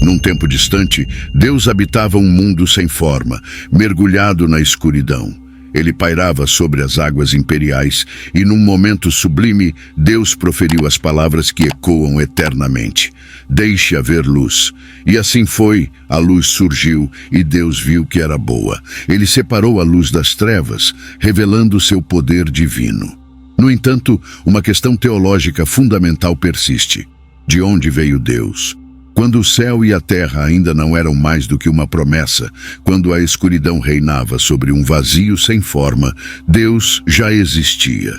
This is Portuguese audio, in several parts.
Num tempo distante, Deus habitava um mundo sem forma, mergulhado na escuridão. Ele pairava sobre as águas imperiais e, num momento sublime, Deus proferiu as palavras que ecoam eternamente. Deixe haver luz. E assim foi, a luz surgiu e Deus viu que era boa. Ele separou a luz das trevas, revelando seu poder divino. No entanto, uma questão teológica fundamental persiste. De onde veio Deus? Quando o céu e a terra ainda não eram mais do que uma promessa, quando a escuridão reinava sobre um vazio sem forma, Deus já existia.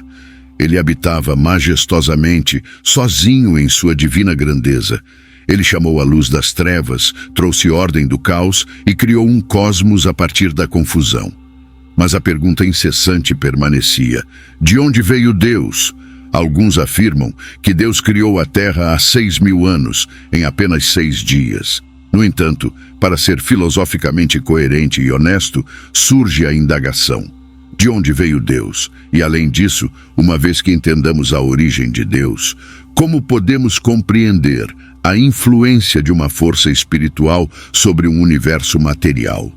Ele habitava majestosamente, sozinho em sua divina grandeza. Ele chamou a luz das trevas, trouxe ordem do caos e criou um cosmos a partir da confusão. Mas a pergunta incessante permanecia: de onde veio Deus? Alguns afirmam que Deus criou a Terra há 6.000 anos, em apenas 6 dias. No entanto, para ser filosoficamente coerente e honesto, surge a indagação: de onde veio Deus? E além disso, uma vez que entendamos a origem de Deus, como podemos compreender a influência de uma força espiritual sobre um universo material?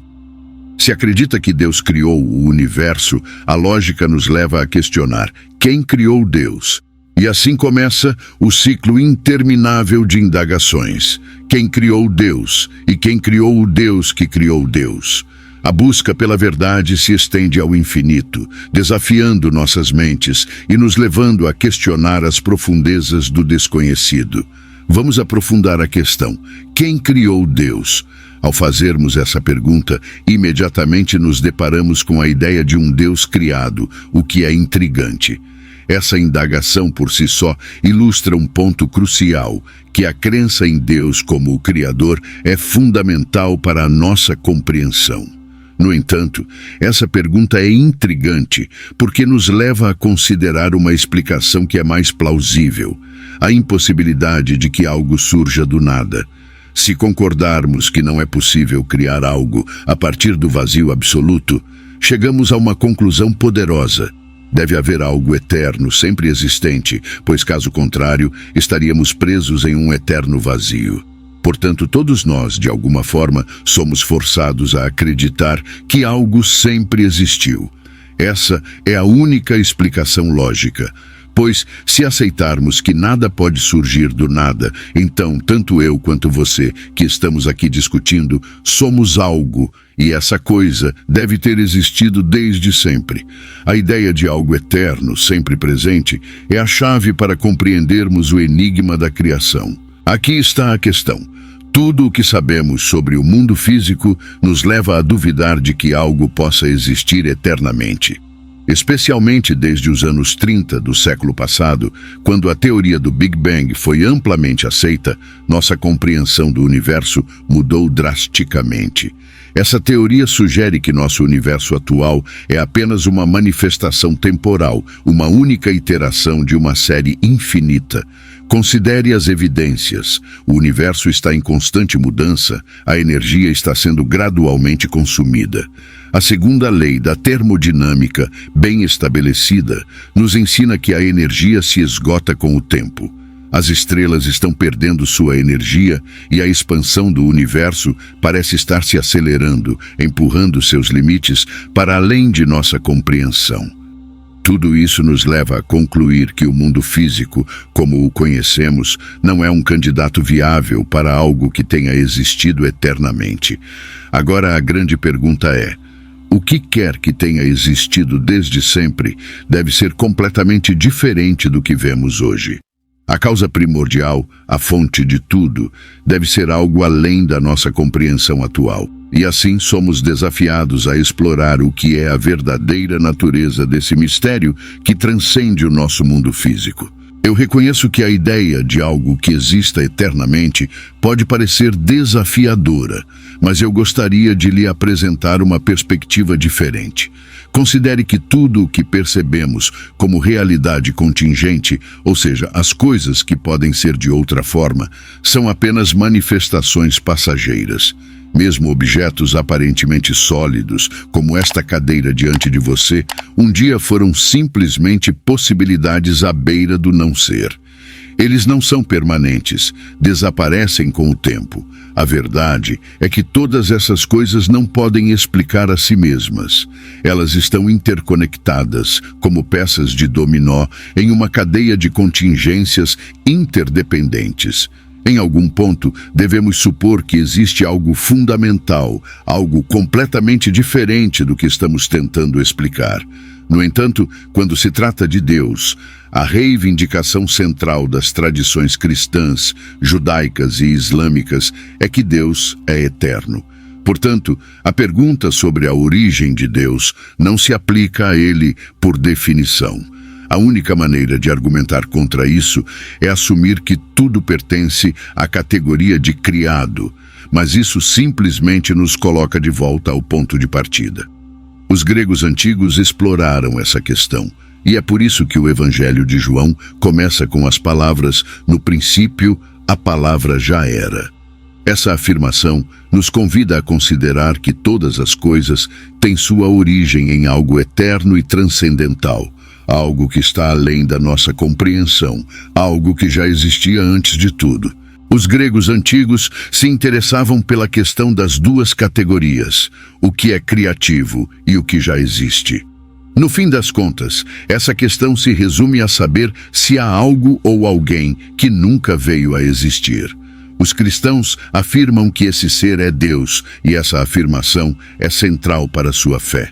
Se acredita que Deus criou o universo, a lógica nos leva a questionar: quem criou Deus? E assim começa o ciclo interminável de indagações. Quem criou Deus? E quem criou o Deus que criou Deus? A busca pela verdade se estende ao infinito, desafiando nossas mentes e nos levando a questionar as profundezas do desconhecido. Vamos aprofundar a questão: quem criou Deus? Ao fazermos essa pergunta, imediatamente nos deparamos com a ideia de um Deus criado, o que é intrigante. Essa indagação por si só ilustra um ponto crucial, que a crença em Deus como o Criador é fundamental para a nossa compreensão. No entanto, essa pergunta é intrigante porque nos leva a considerar uma explicação que é mais plausível: a impossibilidade de que algo surja do nada. Se concordarmos que não é possível criar algo a partir do vazio absoluto, chegamos a uma conclusão poderosa: deve haver algo eterno, sempre existente, pois caso contrário, estaríamos presos em um eterno vazio. Portanto, todos nós, de alguma forma, somos forçados a acreditar que algo sempre existiu. Essa é a única explicação lógica. Pois, se aceitarmos que nada pode surgir do nada, então tanto eu quanto você, que estamos aqui discutindo, somos algo, e essa coisa deve ter existido desde sempre. A ideia de algo eterno, sempre presente, é a chave para compreendermos o enigma da criação. Aqui está a questão: tudo o que sabemos sobre o mundo físico nos leva a duvidar de que algo possa existir eternamente. Especialmente desde os anos 30 do século passado, quando a teoria do Big Bang foi amplamente aceita, nossa compreensão do universo mudou drasticamente. Essa teoria sugere que nosso universo atual é apenas uma manifestação temporal, uma única iteração de uma série infinita. Considere as evidências. O universo está em constante mudança, a energia está sendo gradualmente consumida. A segunda lei da termodinâmica, bem estabelecida, nos ensina que a energia se esgota com o tempo. As estrelas estão perdendo sua energia e a expansão do universo parece estar se acelerando, empurrando seus limites para além de nossa compreensão. Tudo isso nos leva a concluir que o mundo físico, como o conhecemos, não é um candidato viável para algo que tenha existido eternamente. Agora a grande pergunta é: o que quer que tenha existido desde sempre deve ser completamente diferente do que vemos hoje. A causa primordial, a fonte de tudo, deve ser algo além da nossa compreensão atual. E assim somos desafiados a explorar o que é a verdadeira natureza desse mistério que transcende o nosso mundo físico. Eu reconheço que a ideia de algo que exista eternamente pode parecer desafiadora, mas eu gostaria de lhe apresentar uma perspectiva diferente. Considere que tudo o que percebemos como realidade contingente, ou seja, as coisas que podem ser de outra forma, são apenas manifestações passageiras. Mesmo objetos aparentemente sólidos, como esta cadeira diante de você, um dia foram simplesmente possibilidades à beira do não ser. Eles não são permanentes, desaparecem com o tempo. A verdade é que todas essas coisas não podem explicar a si mesmas. Elas estão interconectadas, como peças de dominó, em uma cadeia de contingências interdependentes. Em algum ponto, devemos supor que existe algo fundamental, algo completamente diferente do que estamos tentando explicar. No entanto, quando se trata de Deus, a reivindicação central das tradições cristãs, judaicas e islâmicas é que Deus é eterno. Portanto, a pergunta sobre a origem de Deus não se aplica a ele por definição. A única maneira de argumentar contra isso é assumir que tudo pertence à categoria de criado, mas isso simplesmente nos coloca de volta ao ponto de partida. Os gregos antigos exploraram essa questão, e é por isso que o Evangelho de João começa com as palavras: "No princípio, a palavra já era". Essa afirmação nos convida a considerar que todas as coisas têm sua origem em algo eterno e transcendental, algo que está além da nossa compreensão, algo que já existia antes de tudo. Os gregos antigos se interessavam pela questão das duas categorias, o que é criativo e o que já existe. No fim das contas, essa questão se resume a saber se há algo ou alguém que nunca veio a existir. Os cristãos afirmam que esse ser é Deus, e essa afirmação é central para sua fé.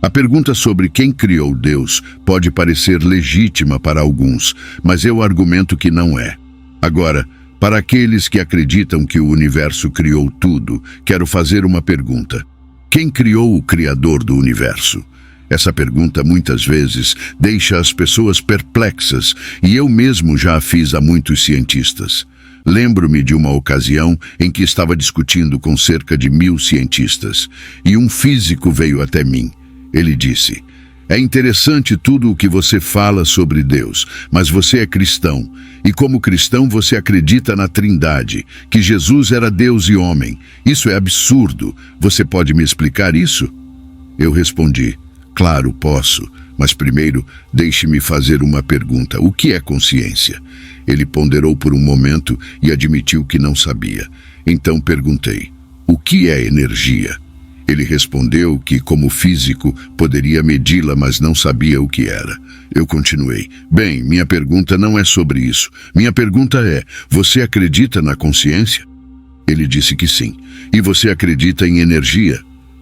A pergunta sobre quem criou Deus pode parecer legítima para alguns, mas eu argumento que não é. Agora, para aqueles que acreditam que o universo criou tudo, quero fazer uma pergunta. Quem criou o Criador do universo? Essa pergunta muitas vezes deixa as pessoas perplexas, e eu mesmo já a fiz a muitos cientistas. Lembro-me de uma ocasião em que estava discutindo com cerca de 1000 cientistas, e um físico veio até mim. Ele disse: "É interessante tudo o que você fala sobre Deus, mas você é cristão, e como cristão você acredita na Trindade, que Jesus era Deus e homem. Isso é absurdo. Você pode me explicar isso?" Eu respondi: "Claro, posso, mas primeiro deixe-me fazer uma pergunta. O que é consciência?" Ele ponderou por um momento e admitiu que não sabia. Então perguntei: "O que é energia?" Ele respondeu que, como físico, poderia medi-la, mas não sabia o que era. Eu continuei: "Bem, minha pergunta não é sobre isso. Minha pergunta é: você acredita na consciência?" Ele disse que sim. "E você acredita em energia?"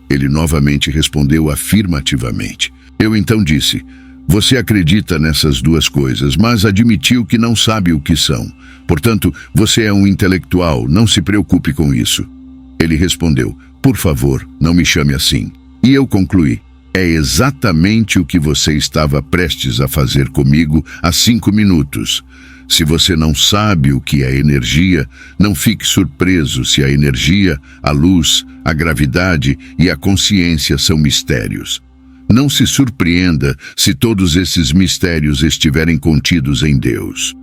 Ele novamente respondeu afirmativamente. Eu então disse: "Você acredita nessas duas coisas, mas admitiu que não sabe o que são. Portanto, você é um intelectual, não se preocupe com isso." Ele respondeu: "Por favor, não me chame assim." E eu concluí: "É exatamente o que você estava prestes a fazer comigo há 5 minutos. Se você não sabe o que é energia, não fique surpreso se a energia, a luz, a gravidade e a consciência são mistérios. Não se surpreenda se todos esses mistérios estiverem contidos em Deus."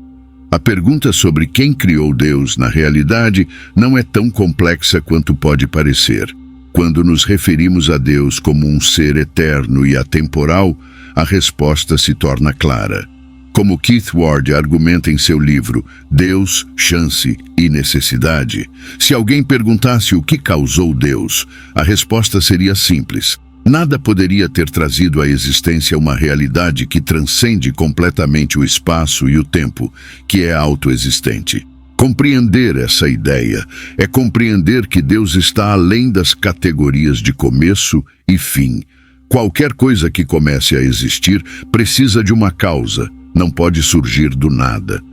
A pergunta sobre quem criou Deus, na realidade, não é tão complexa quanto pode parecer. Quando nos referimos a Deus como um ser eterno e atemporal, a resposta se torna clara. Como Keith Ward argumenta em seu livro Deus, Chance e Necessidade, se alguém perguntasse o que causou Deus, a resposta seria simples. Nada poderia ter trazido à existência uma realidade que transcende completamente o espaço e o tempo, que é autoexistente. Compreender essa ideia é compreender que Deus está além das categorias de começo e fim. Qualquer coisa que comece a existir precisa de uma causa, não pode surgir do nada.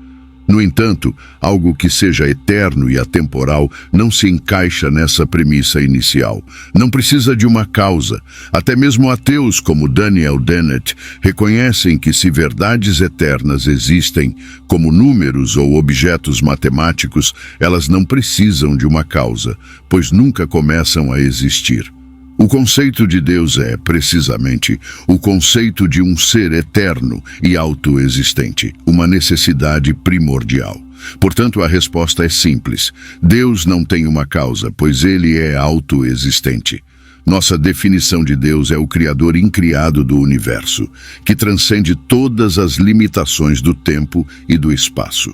No entanto, algo que seja eterno e atemporal não se encaixa nessa premissa inicial. Não precisa de uma causa. Até mesmo ateus como Daniel Dennett reconhecem que se verdades eternas existem, como números ou objetos matemáticos, elas não precisam de uma causa, pois nunca começam a existir. O conceito de Deus é, precisamente, o conceito de um ser eterno e autoexistente, uma necessidade primordial. Portanto, a resposta é simples. Deus não tem uma causa, pois ele é autoexistente. Nossa definição de Deus é o Criador incriado do universo, que transcende todas as limitações do tempo e do espaço.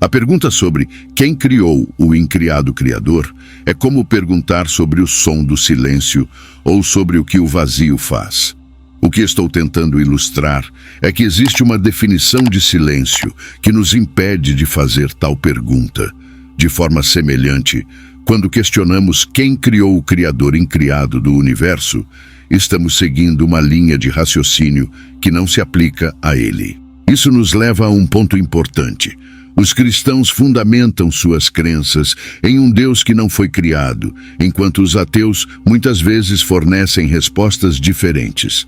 A pergunta sobre quem criou o incriado Criador é como perguntar sobre o som do silêncio ou sobre o que o vazio faz. O que estou tentando ilustrar é que existe uma definição de silêncio que nos impede de fazer tal pergunta. De forma semelhante, quando questionamos quem criou o Criador incriado do universo, estamos seguindo uma linha de raciocínio que não se aplica a ele. Isso nos leva a um ponto importante. Os cristãos fundamentam suas crenças em um Deus que não foi criado, enquanto os ateus muitas vezes fornecem respostas diferentes.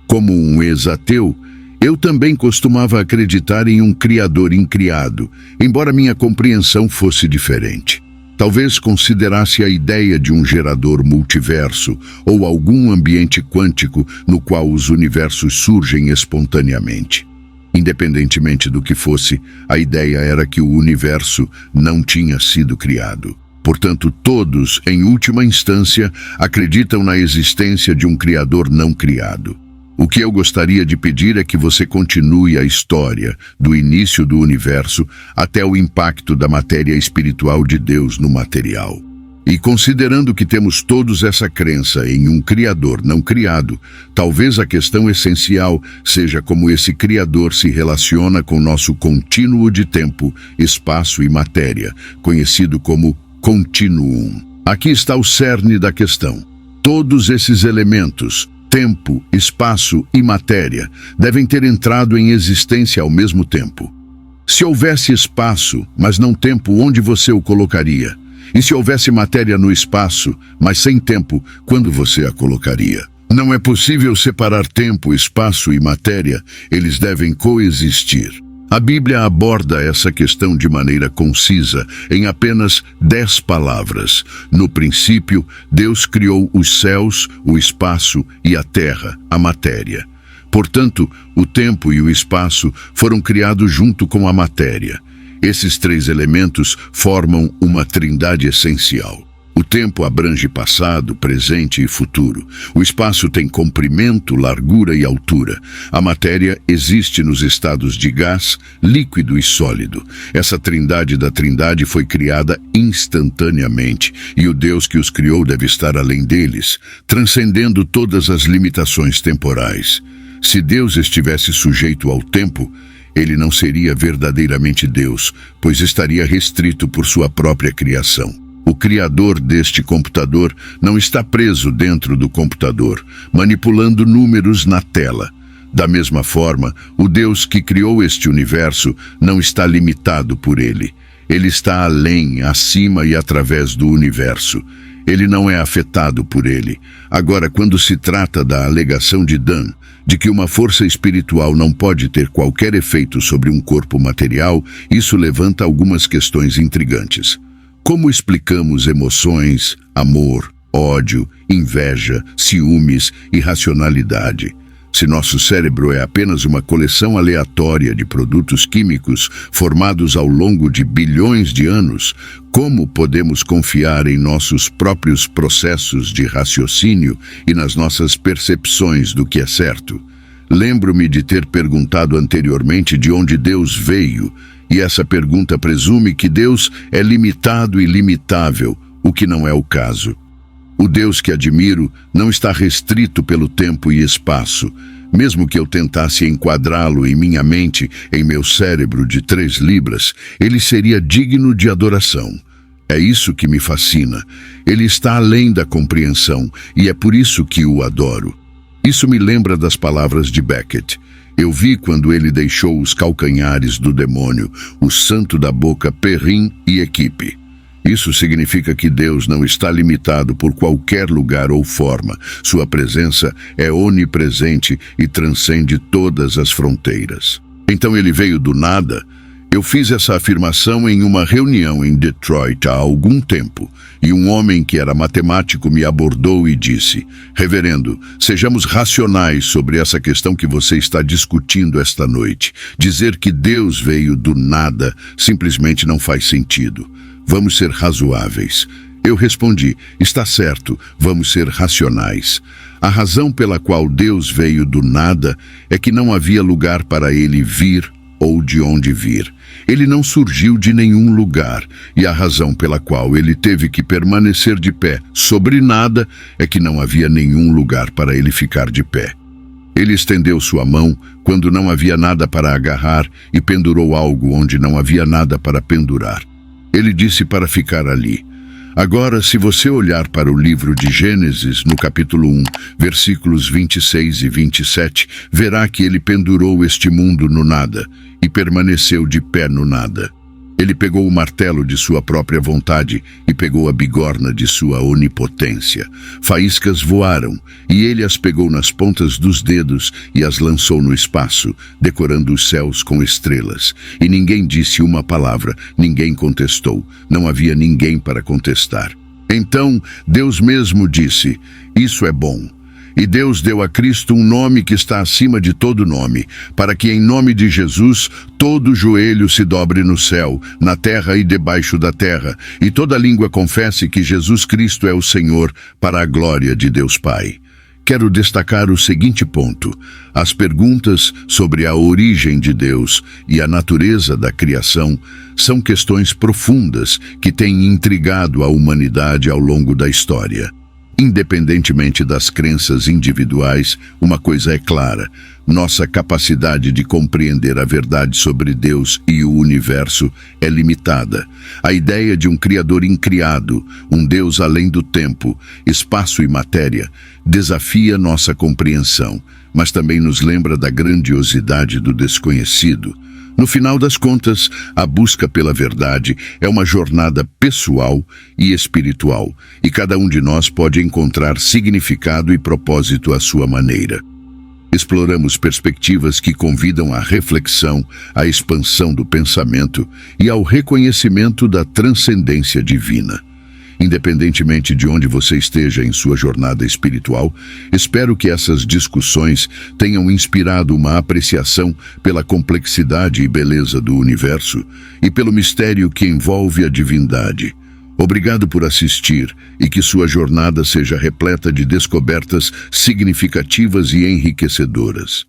Como um ex-ateu, eu também costumava acreditar em um Criador incriado, embora minha compreensão fosse diferente. Talvez considerasse a ideia de um gerador multiverso ou algum ambiente quântico no qual os universos surgem espontaneamente. Independentemente do que fosse, a ideia era que o universo não tinha sido criado. Portanto, todos, em última instância, acreditam na existência de um Criador não criado. O que eu gostaria de pedir é que você continue a história do início do universo até o impacto da matéria espiritual de Deus no material. E considerando que temos todos essa crença em um Criador não criado, talvez a questão essencial seja como esse Criador se relaciona com nosso contínuo de tempo, espaço e matéria, conhecido como continuum. Aqui está o cerne da questão. Todos esses elementos, tempo, espaço e matéria, devem ter entrado em existência ao mesmo tempo. Se houvesse espaço, mas não tempo, onde você o colocaria? E se houvesse matéria no espaço, mas sem tempo, quando você a colocaria? Não é possível separar tempo, espaço e matéria, eles devem coexistir. A Bíblia aborda essa questão de maneira concisa, em apenas 10 palavras. No princípio, Deus criou os céus, o espaço e a terra, a matéria. Portanto, o tempo e o espaço foram criados junto com a matéria. Esses 3 elementos formam uma trindade essencial. O tempo abrange passado, presente e futuro. O espaço tem comprimento, largura e altura. A matéria existe nos estados de gás, líquido e sólido. Essa trindade da trindade foi criada instantaneamente, e o Deus que os criou deve estar além deles, transcendendo todas as limitações temporais. Se Deus estivesse sujeito ao tempo, ele não seria verdadeiramente Deus, pois estaria restrito por sua própria criação. O criador deste computador não está preso dentro do computador, manipulando números na tela. Da mesma forma, o Deus que criou este universo não está limitado por ele. Ele está além, acima e através do universo. Ele não é afetado por ele. Agora, quando se trata da alegação de Dan, de que uma força espiritual não pode ter qualquer efeito sobre um corpo material, isso levanta algumas questões intrigantes. Como explicamos emoções, amor, ódio, inveja, ciúmes e racionalidade? Se nosso cérebro é apenas uma coleção aleatória de produtos químicos formados ao longo de bilhões de anos, como podemos confiar em nossos próprios processos de raciocínio e nas nossas percepções do que é certo? Lembro-me de ter perguntado anteriormente de onde Deus veio, e essa pergunta presume que Deus é limitado e limitável, o que não é o caso. O Deus que admiro não está restrito pelo tempo e espaço. Mesmo que eu tentasse enquadrá-lo em minha mente, em meu cérebro de 3 libras, ele seria digno de adoração. É isso que me fascina. Ele está além da compreensão, e é por isso que o adoro. Isso me lembra das palavras de Beckett. Eu vi quando ele deixou os calcanhares do demônio, o santo da boca Perrin e equipe. Isso significa que Deus não está limitado por qualquer lugar ou forma. Sua presença é onipresente e transcende todas as fronteiras. Então ele veio do nada? Eu fiz essa afirmação em uma reunião em Detroit há algum tempo, e um homem que era matemático me abordou e disse: "Reverendo, sejamos racionais sobre essa questão que você está discutindo esta noite. Dizer que Deus veio do nada simplesmente não faz sentido. Vamos ser razoáveis." Eu respondi: "Está certo, vamos ser racionais. A razão pela qual Deus veio do nada é que não havia lugar para ele vir ou de onde vir. Ele não surgiu de nenhum lugar, e a razão pela qual ele teve que permanecer de pé sobre nada é que não havia nenhum lugar para ele ficar de pé. Ele estendeu sua mão quando não havia nada para agarrar e pendurou algo onde não havia nada para pendurar. Ele disse para ficar ali. Agora, se você olhar para o livro de Gênesis, no capítulo 1, versículos 26 e 27, verá que ele pendurou este mundo no nada e permaneceu de pé no nada. Ele pegou o martelo de sua própria vontade e pegou a bigorna de sua onipotência. Faíscas voaram, e ele as pegou nas pontas dos dedos e as lançou no espaço, decorando os céus com estrelas. E ninguém disse uma palavra, ninguém contestou, não havia ninguém para contestar. Então Deus mesmo disse: "Isso é bom." E Deus deu a Cristo um nome que está acima de todo nome, para que em nome de Jesus todo joelho se dobre no céu, na terra e debaixo da terra, e toda língua confesse que Jesus Cristo é o Senhor, para a glória de Deus Pai. Quero destacar o seguinte ponto: as perguntas sobre a origem de Deus e a natureza da criação são questões profundas que têm intrigado a humanidade ao longo da história. Independentemente das crenças individuais, uma coisa é clara: nossa capacidade de compreender a verdade sobre Deus e o universo é limitada. A ideia de um Criador incriado, um Deus além do tempo, espaço e matéria, desafia nossa compreensão, mas também nos lembra da grandiosidade do desconhecido. No final das contas, a busca pela verdade é uma jornada pessoal e espiritual, e cada um de nós pode encontrar significado e propósito à sua maneira. Exploramos perspectivas que convidam à reflexão, à expansão do pensamento e ao reconhecimento da transcendência divina. Independentemente de onde você esteja em sua jornada espiritual, espero que essas discussões tenham inspirado uma apreciação pela complexidade e beleza do universo e pelo mistério que envolve a divindade. Obrigado por assistir e que sua jornada seja repleta de descobertas significativas e enriquecedoras.